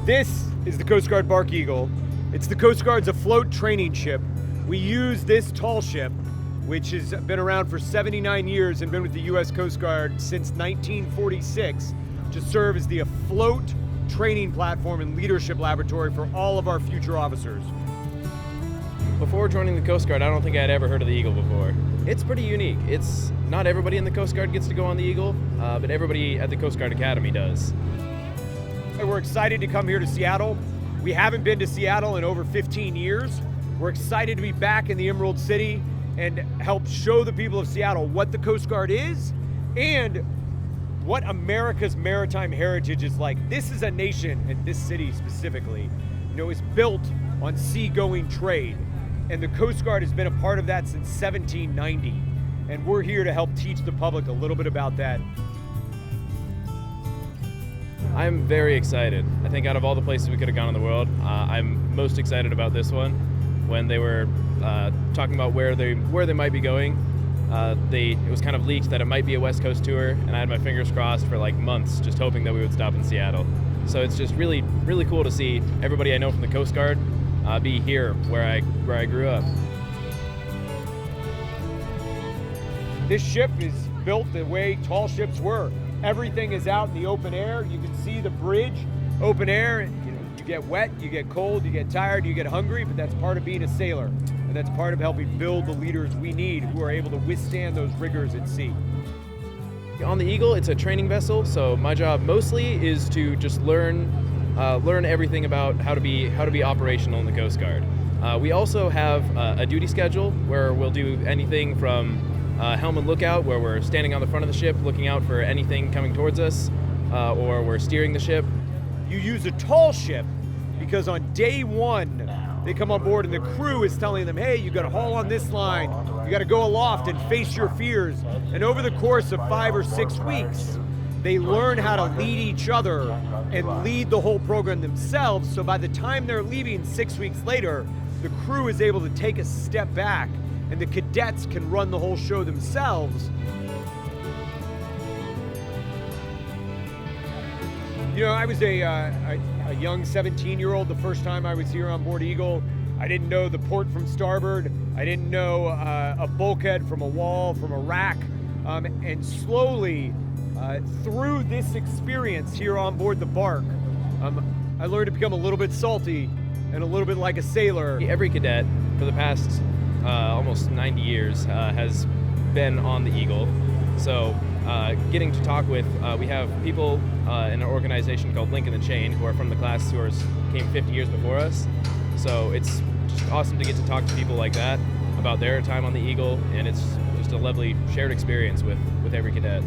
This is the Coast Guard Barque Eagle. It's the Coast Guard's afloat training ship. We use this tall ship, which has been around for 79 years and been with the U.S. Coast Guard since 1946, to serve as the afloat training platform and leadership laboratory for all of our future officers. Before joining the Coast Guard, I don't think I'd ever heard of the Eagle before. It's pretty unique. It's not everybody in the Coast Guard gets to go on the Eagle, but everybody at the Coast Guard Academy does. We're excited to come here to Seattle. We haven't been to Seattle in over 15 years. We're excited to be back in the Emerald City and help show the people of Seattle what the Coast Guard is and what America's maritime heritage is like. This is a nation, and this city specifically, is built on seagoing trade. And the Coast Guard has been a part of that since 1790. And we're here to help teach the public a little bit about that. I'm very excited. I think out of all the places we could have gone in the world, I'm most excited about this one. When they were talking about where they might be going, it was kind of leaked that it might be a West Coast tour, and I had my fingers crossed for like months, just hoping that we would stop in Seattle. So it's just really, really cool to see everybody I know from the Coast Guard be here where I grew up. This ship is built the way tall ships were. Everything is out in the open air. You can see the bridge, open air. You get wet, you get cold, you get tired, you get hungry, but that's part of being a sailor. And that's part of helping build the leaders we need who are able to withstand those rigors at sea. On the Eagle, it's a training vessel, so my job mostly is to just learn everything about how to be operational in the Coast Guard. We also have a duty schedule where we'll do anything from helm and lookout, where we're standing on the front of the ship looking out for anything coming towards us, or we're steering the ship. You use a tall ship because on day one, they come on board and the crew is telling them, hey, you got to haul on this line, you got to go aloft and face your fears. And over the course of 5 or 6 weeks, they learn how to lead each other and lead the whole program themselves. So by the time they're leaving 6 weeks later, the crew is able to take a step back and the cadets can run the whole show themselves. I was a young 17-year-old the first time I was here on board Eagle. I didn't know the port from starboard. I didn't know a bulkhead from a wall, from a rack. And slowly, through this experience here on board the Barque, I learned to become a little bit salty and a little bit like a sailor. Every cadet for the past almost 90 years has been on the Eagle. So getting to talk with, we have people in an organization called Link in the Chain who are from the class who came 50 years before us. So it's just awesome to get to talk to people like that about their time on the Eagle, and it's just a lovely shared experience with every cadet.